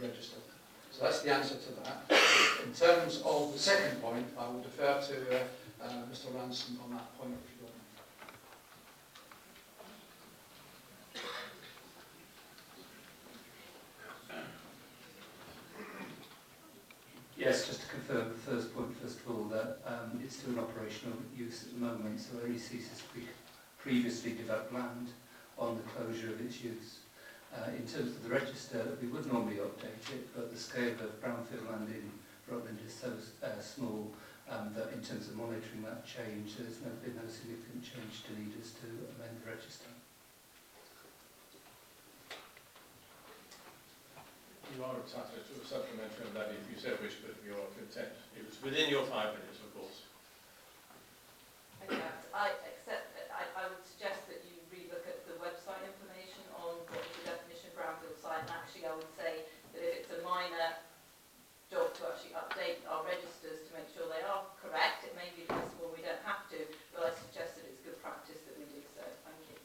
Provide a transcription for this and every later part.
registered. So that's the answer to that. In terms of the second point, I will defer to Mr. Ransom on that point, if you don't mind. Yes, just to confirm the first point, first of all, that it's still in operational use at the moment, so it only ceases to be previously developed land on the closure of its use. In terms of the register, we would normally update it, but the scale of brownfield land in Rutland is so small that in terms of monitoring that change, there's been no significant change to lead us to amend the register. You are entitled to a supplementary on that if you so wish, but if you're content. It was within your 5 minutes, of course. Okay, I would suggest that you relook at the website information on what is the definition of brownfield site, and actually I would say that if it's a minor job to actually update our registers to make sure they are correct, it may be possible we don't have to, but I suggest that it's good practice that we do so. Thank you.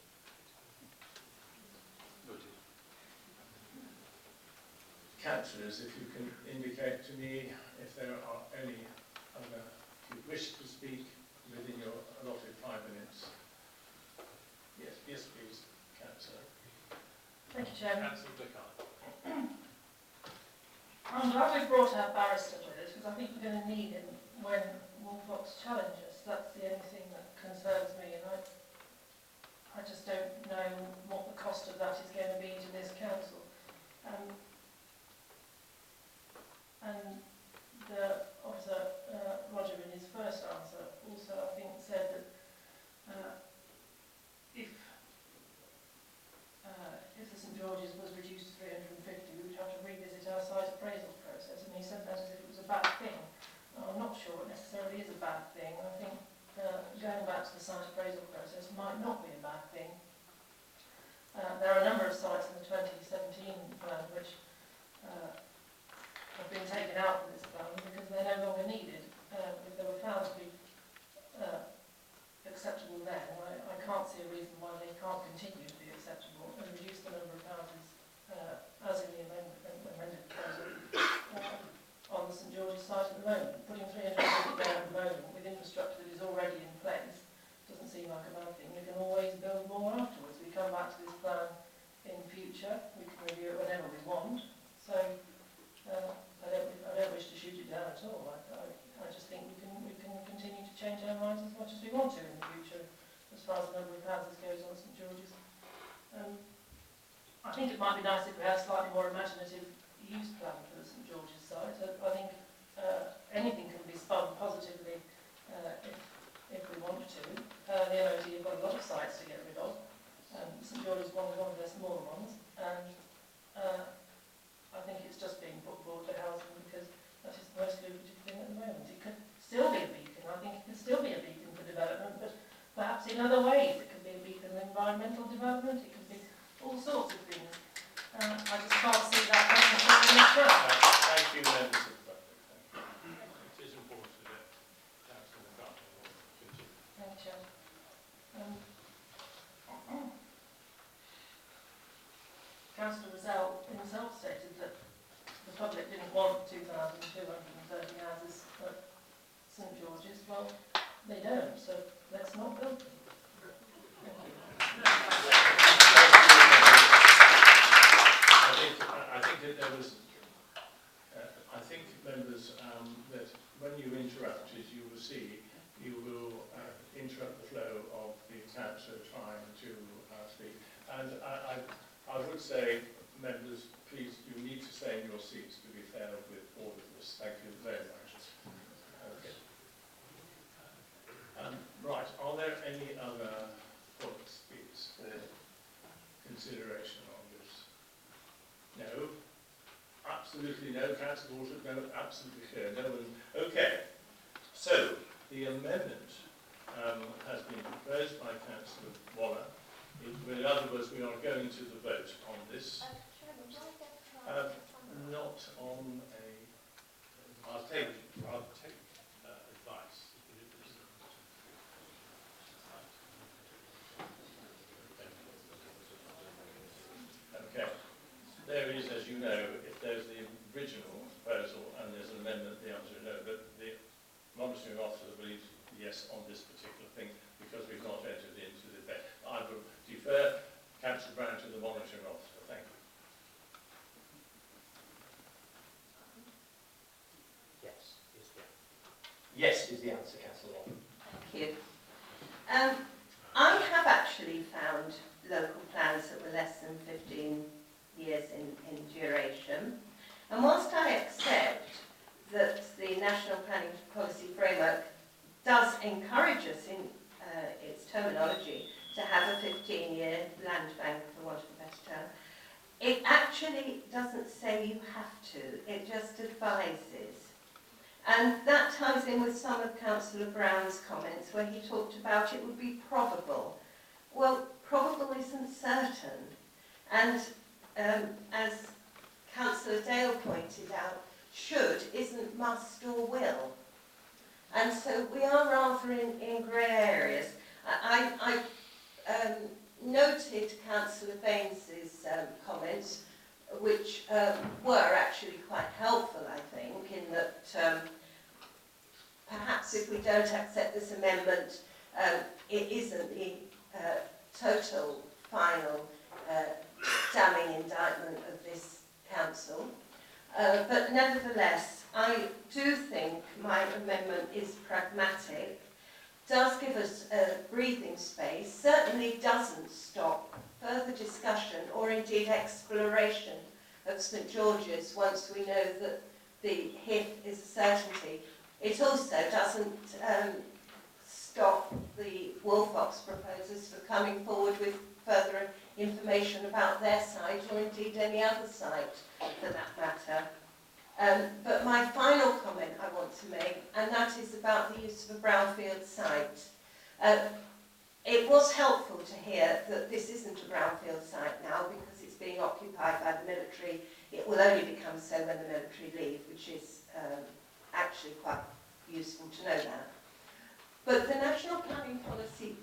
Councillors, if you can indicate to me if there are any other, if you wish to speak within your allotted 5 minutes. Yes, please, Councillor. Thank you, Chairman. Councillor Bickard. I'm glad we brought our barrister with us, because I think we're going to need him when Wolfox challenges. That's the only thing that concerns me, and I just don't know what the cost of that is going to be to this council. And the officer, Roger, in his first answer, also I think said that if the St George's was reduced to 350, we would have to revisit our site appraisal process, and he said that as if it was a bad thing. Now, I'm not sure it necessarily is a bad thing. I think going back to the site appraisal process might not be a bad thing. There are a number of sites in the 2017 plan which have been taken out from this plan because they're no longer needed. If they were found to be acceptable then, I can't see a reason why they can't continue to be acceptable and reduce the number of houses as in the amended proposal on the St George's site at the moment. Putting 350 down at the moment with infrastructure that is already in place doesn't seem like a bad thing. We can always build more afterwards. We come back to this plan in future. We can review it whenever we want. So I don't wish to shoot it down at all. I just think we can continue to change our minds as much as we want to in the future as far as the number of houses goes on St George's. I think it might be nice if we had a slightly more imaginative use plan for the St George's site. I think anything can be spun positively if we want to. The MOT have got a lot of sites to get rid of. St George's one of their smaller ones, and I think it's just being put forward to housing because that is the most lucrative thing at the moment. It could still be a beacon. I think it could still be a beacon for development, but perhaps in other ways. It could be a beacon of environmental development. It could be all sorts of things. I just can't see that happening in this term. Thank you, members of the public. It is important to get Councillor McCarthy. Thank you. Councillor Rozelle himself stated that the public didn't want 2,230 houses at St George's. Well, they don't, so let's not build them. Thank you. I think that there was. I think, members, that when you interrupt, as you will see, you will interrupt the flow of the councillor trying to speak. And I would say, members, please, you need to stay in your seats to be fair with all of this. Thank you very much. Okay. Right, are there any other points, please, for consideration on this? No? Absolutely no. Councillor Walter? No, absolutely clear. No one. Okay. So, the amendment has been proposed by Councillor Waller. In other words, we are going to the vote on this. Not on a. I'll take advice. Okay. There is, as you know, if there's the yes is the answer, Councillor Wall. Thank you. I have actually found local plans that were less than 15 years in duration. And whilst I accept that the National Planning Policy Framework does encourage us in its terminology to have a 15-year land bank, for want of a better term, it actually doesn't say you have to, it just advises. And that ties in with some of Councillor Brown's comments where he talked about it would be probable. Well, probable isn't certain. And as Councillor Dale pointed out, should isn't must or will. And so we are rather in grey areas. I noted Councillor Baines's comments, which were actually quite helpful, I think, in that perhaps if we don't accept this amendment, it isn't the total, final, damning indictment of this council. But nevertheless, I do think my amendment is pragmatic, does give us a breathing space, certainly doesn't stop further discussion or indeed exploration of St George's once we know that the HIF is a certainty. It also doesn't stop the Wolfox proposers for coming forward with further information about their site or indeed any other site for that matter. But my final comment I want to make, and that is about the use of a brownfield site. It was helpful to hear that this isn't a brownfield site now because it's being occupied by the military. It will only become so when the military leave, which is actually quite useful to know that. But the National Planning Policy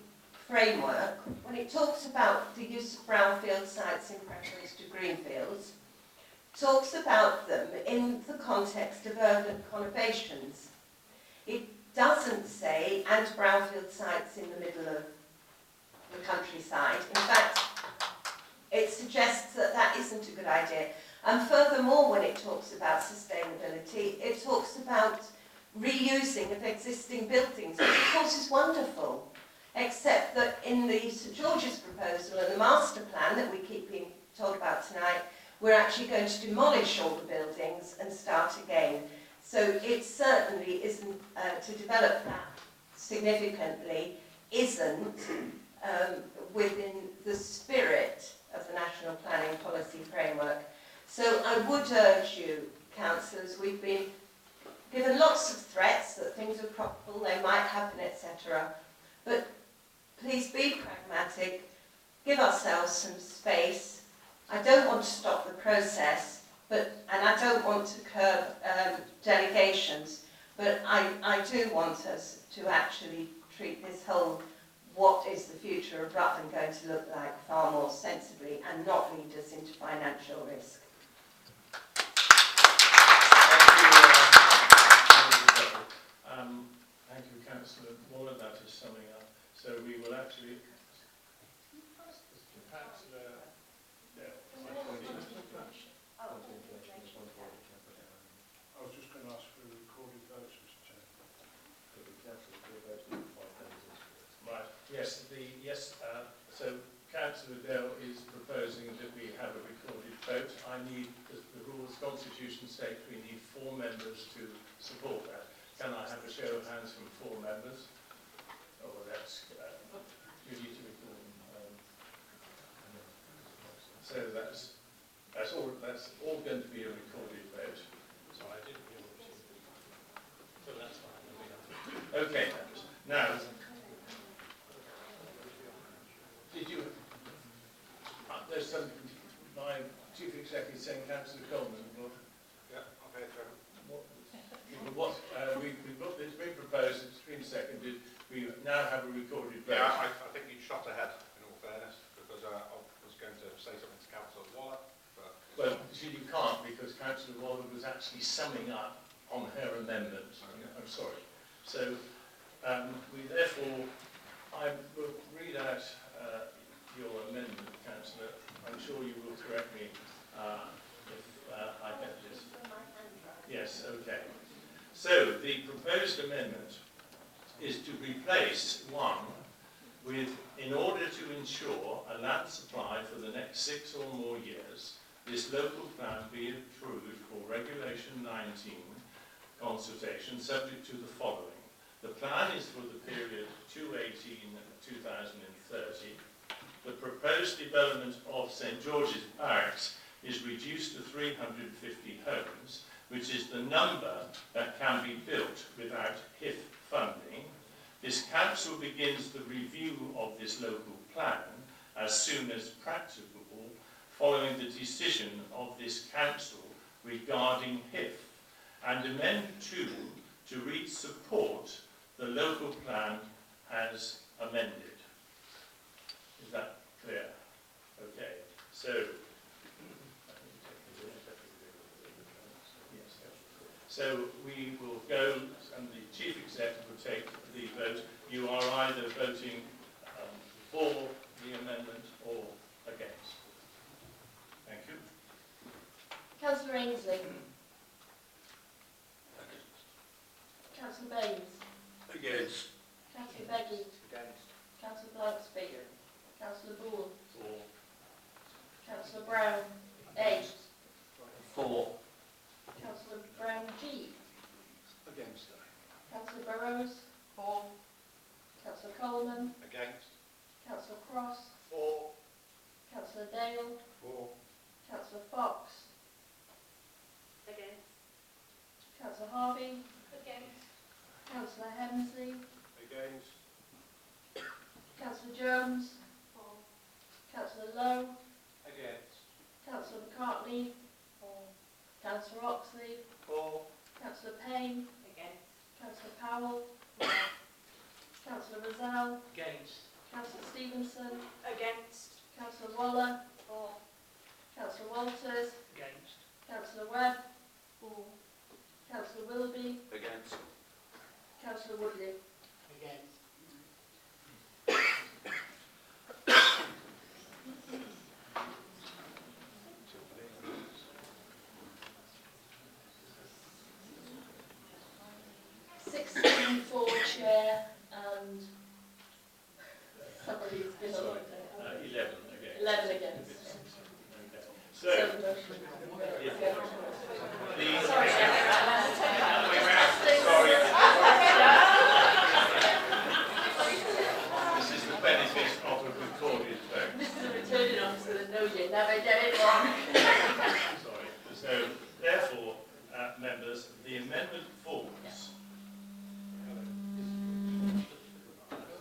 Framework, when it talks about the use of brownfield sites in preference to greenfields, talks about them in the context of urban conurbations. It doesn't say, and brownfield sites in the middle of the countryside. In fact, it suggests that that isn't a good idea. And furthermore, when it talks about sustainability, it talks about reusing of existing buildings, which of course is wonderful, except that in the St George's proposal and the master plan that we keep being told about tonight, we're actually going to demolish all the buildings and start again. So it certainly isn't, to develop that significantly, isn't within the spirit of the National Planning Policy Framework. So I would urge you, councillors, we've been given lots of threats that things are probable, they might happen, etc. But please be pragmatic, give ourselves some space. I don't want to stop the process, and I don't want to curb delegations, but I do want us to actually treat this whole what is the future of Rutland going to look like far more sensibly and not lead us into financial risk. Thank you, Councillor Waller. That is summing up. So we will actually... Councillor... I was just going to ask for a recorded votes, Mr. Chair. Right. Yes. So Councillor Dale is proposing that we have a recorded vote. I need the rules, Constitution states we need 4 members to support that. Can I have a show of hands from 4 members? Oh, well, that's you need to record them. So that's all going to be a recorded vote. So I didn't hear what you said. So that's fine. Okay, now, did you? There's some. My chief executive saying, Councillor Coleman. Yeah, okay, so. It's been proposed, it's been seconded. We now have a recorded vote. Yeah, I think you shot ahead, in all fairness, because I was going to say something to Councillor Waller. But well, you can't, because Councillor Waller was actually summing up on her amendment. Okay. I'm sorry. So, we therefore, I will read out your amendment, Councillor. I'm sure you will correct me if I get this. Yes, okay. So, the proposed amendment is to replace one with, in order to ensure a land supply for the next 6 or more years, this local plan be approved for Regulation 19 consultation, subject to the following. The plan is for the period 2018-2030. The proposed development of St George's Barracks is reduced to 350 homes, which is the number that can be built without HIF funding. This council begins the review of this local plan as soon as practicable, following the decision of this council regarding HIF, and Amendment 2 to read support the local plan as amended. Is that clear? Okay, so so we will go, and the Chief Executive will take the vote. You are either voting for the amendment or against. Thank you. Councillor Ainsley. Councillor Baines. Against. Councillor Beggy. Against. Councillor Blanksby. Councillor Bourne. For. Councillor Brown. A. For. Councillor Brown G. Against. Councillor Burrows. For. Councillor Coleman. Against. Councillor Cross. For. Councillor Dale. For. Councillor Fox. Against. Councillor Harvey. Against. Councillor Hemsley. Against. Councillor Jones. For. Councillor Lowe. Against. Councillor McCartney. Councillor Oxley. For. Councillor Payne. Against. Councillor Powell. Councillor Razal. Against. Councillor Stevenson. Against. Councillor Waller. For. Councillor Walters. Against. Councillor Webb. For. Councillor Willoughby. Against. Councillor Woodley. Against. For chair and somebody's been on 11 against. 11 against. Okay. So, So the motion. sorry. This is the benefit of a recorded vote. This is a returning officer that knows you never get it wrong. Sorry. So, therefore, members, the amendment falls.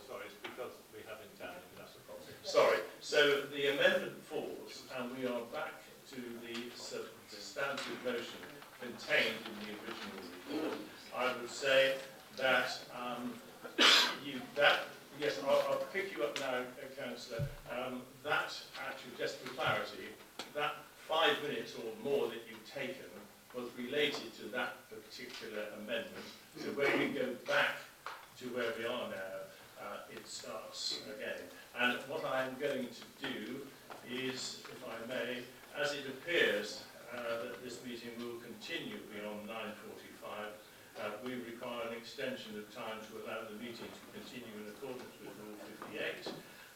Sorry, it's because we have in town, that's the problem. Sorry. So the amendment falls, and we are back to the substantive motion contained in the original report. I would say that yes, I'll pick you up now, Councillor. That actually, just for clarity, that 5 minutes or more that you've taken was related to that particular amendment. So when we go back to where we are now, it starts again. And what I'm going to do is, if I may, as it appears that this meeting will continue beyond 9:45, we require an extension of time to allow the meeting to continue in accordance with Rule 58.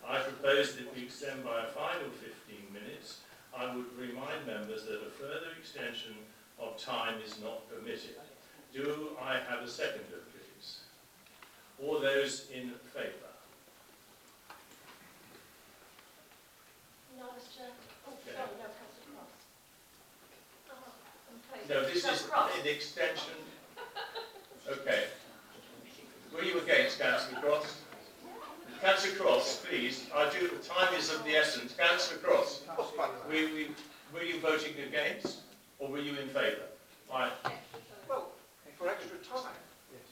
I propose that we extend by a final 15 minutes. I would remind members that a further extension of time is not permitted. Do I have a seconder, please? All those in favour? No, Mr. Chair. Oh, Okay. sorry, no, Councillor Cross. No, this is an extension. Okay. Were you against, Councillor Cross? Councillor Cross, please. Time is of the essence. Councillor Cross, were you voting against or were you in favour? Right. Well, for extra time.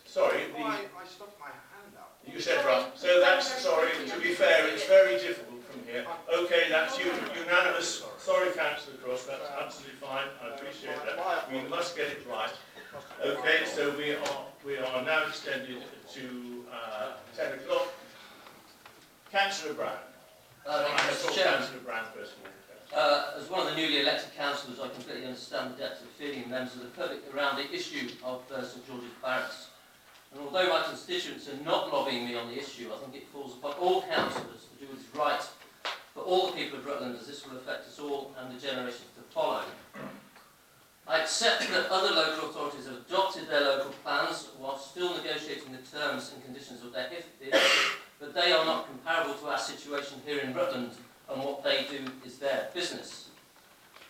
Sorry, I stuck my hand up. you said right. So that's, sorry, to be fair, it's very difficult from here. Okay, that's unanimous. Sorry, Councillor Cross, that's absolutely fine. I appreciate that. We must get it right. Okay, so we are now extended to 10 o'clock. Councillor Brown. Mr. Chairman, Councillor Brown first of all. as one of the newly elected councillors, I completely understand the depth of feeling of members of the public around the issue of St George's Barracks. And although my constituents are not lobbying me on the issue, I think it falls upon all councillors to do what is right for all the people of Rutland, as this will affect us all and the generations to follow. I accept that other local authorities have adopted their local plans while still negotiating the terms and conditions of their HIF, but they are not comparable to our situation here in Rutland, and what they do is their business.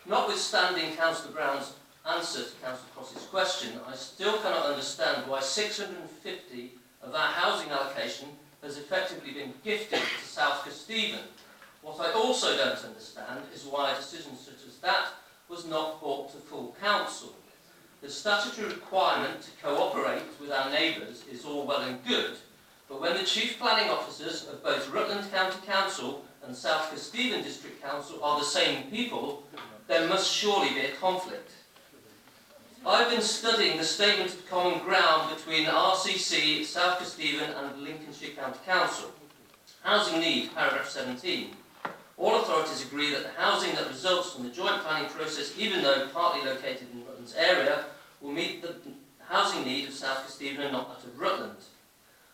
Notwithstanding Councillor Brown's answer to Councillor Cross's question, I still cannot understand why 650 of our housing allocation has effectively been gifted to South Kesteven. What I also don't understand is why a decision such as that was not brought to full council. The statutory requirement to cooperate with our neighbours is all well and good, but when the chief planning officers of both Rutland County Council and South Kesteven District Council are the same people, there must surely be a conflict. I've been studying the statement of common ground between RCC, South Kesteven and Lincolnshire County Council. Housing need, paragraph 17. All authorities agree that the housing that results from the joint planning process, even though partly located in Rutland's area, will meet the housing need of South Kesteven and not that of Rutland.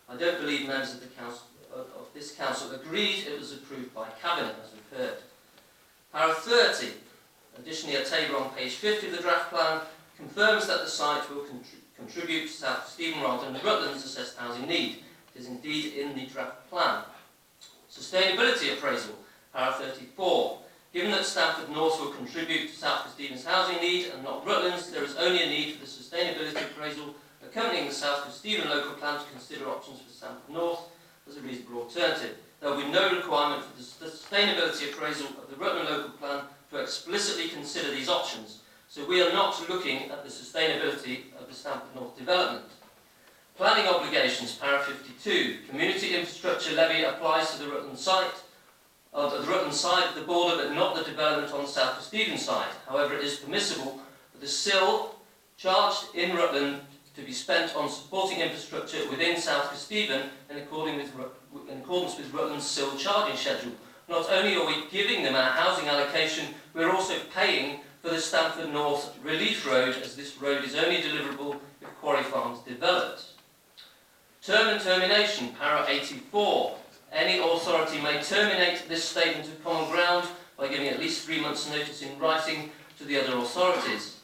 I don't believe members of the council, of this council agreed it was approved by Cabinet, as we've heard. Paragraph 30. Additionally, a table on page 50 of the draft plan confirms that the site will contribute to South Kesteven rather than Rutland's assessed housing need. It is indeed in the draft plan. Sustainability appraisal. Paragraph 34. Given that Stamford North will contribute to South Kesteven's housing need and not Rutland's, there is only a need for the sustainability appraisal accompanying the South Kesteven local plan to consider options for Stamford North as a reasonable alternative. There will be no requirement for the sustainability appraisal of the Rutland local plan to explicitly consider these options, so we are not looking at the sustainability of the Stamford North development. Planning obligations, paragraph 52. Community infrastructure levy applies to the Rutland site, the Rutland side of the border, but not the development on the South Kesteven side. However, it is permissible for the SIL charged in Rutland to be spent on supporting infrastructure within South Kesteven in accordance with Rutland's SIL charging schedule. Not only are we giving them our housing allocation, we're also paying for the Stamford North Relief Road, as this road is only deliverable if Quarry Farms developed. Term and termination, paragraph 84. Any authority may terminate this statement of common ground by giving at least 3 months' notice in writing to the other authorities.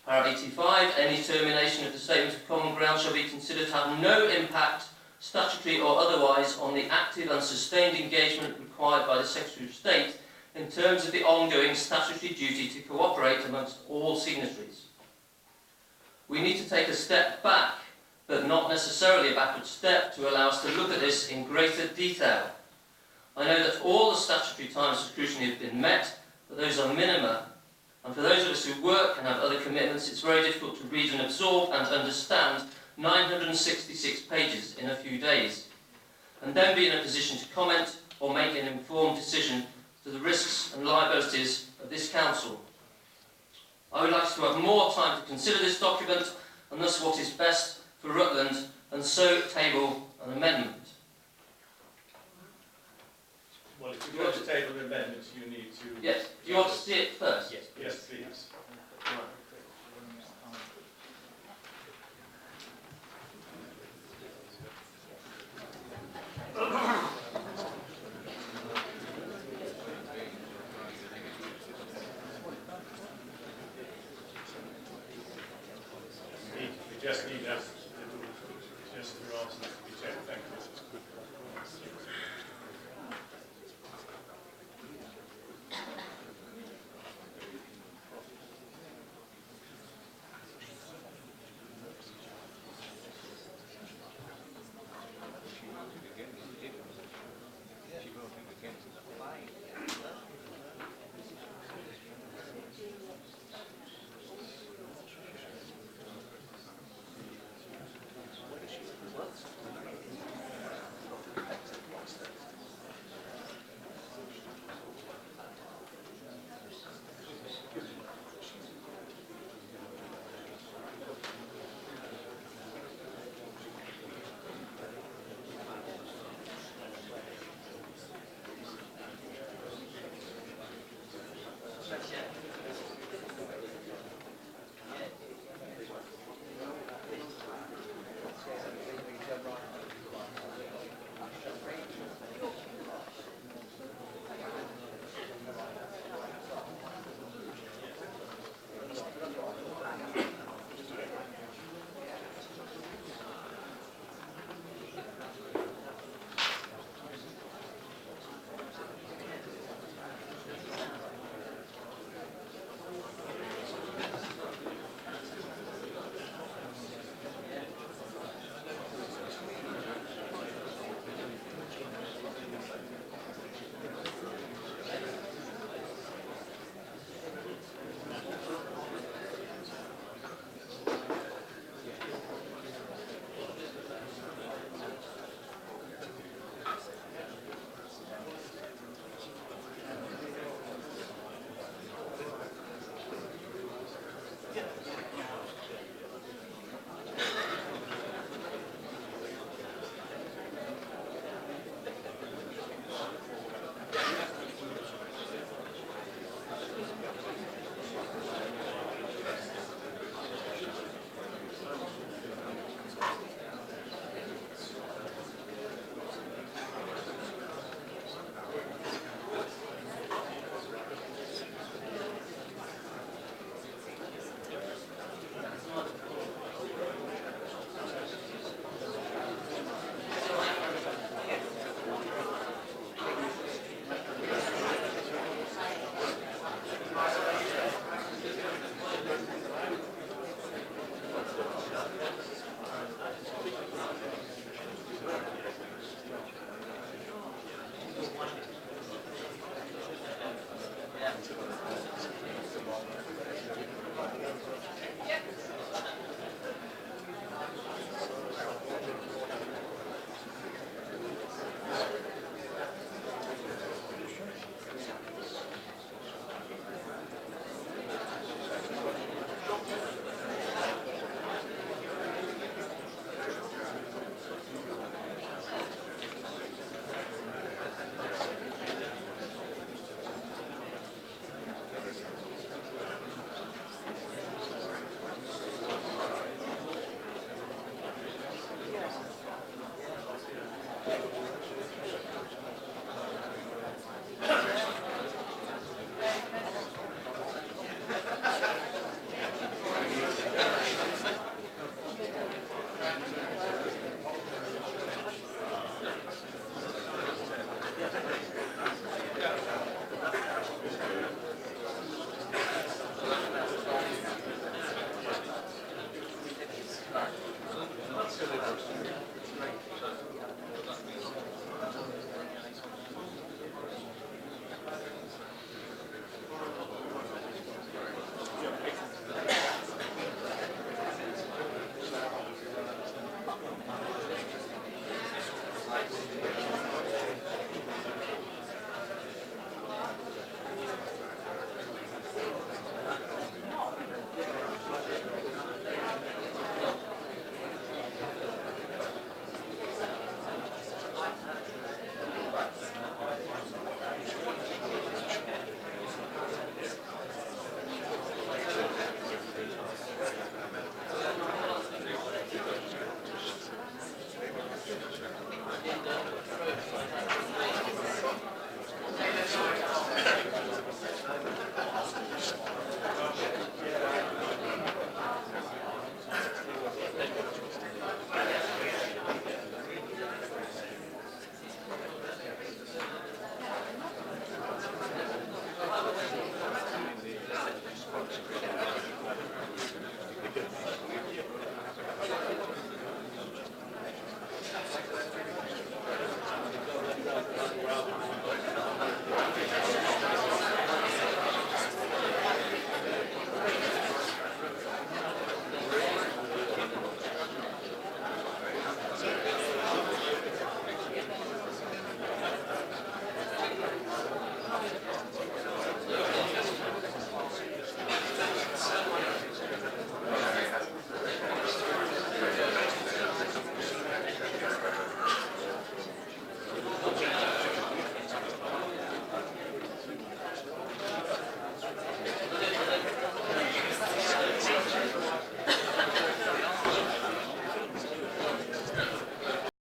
Paragraph 85. Any termination of the statement of common ground shall be considered to have no impact, statutory or otherwise, on the active and sustained engagement required by the Secretary of State in terms of the ongoing statutory duty to cooperate amongst all signatories. We need to take a step back, but not necessarily a backward step, to allow us to look at this in greater detail. I know that all the statutory times of scrutiny have been met, but those are minima. And for those of us who work and have other commitments, it's very difficult to read and absorb and understand 966 pages in a few days, and then be in a position to comment or make an informed decision to the risks and liabilities of this council. I would like to have more time to consider this document and thus what is best for Rutland, and so table an amendment. Well, if you want to table the amendments, you need to... Yes. Do you want to see it first? Yes, yes, please. We just need us to just to answer that to be checked. Thank you.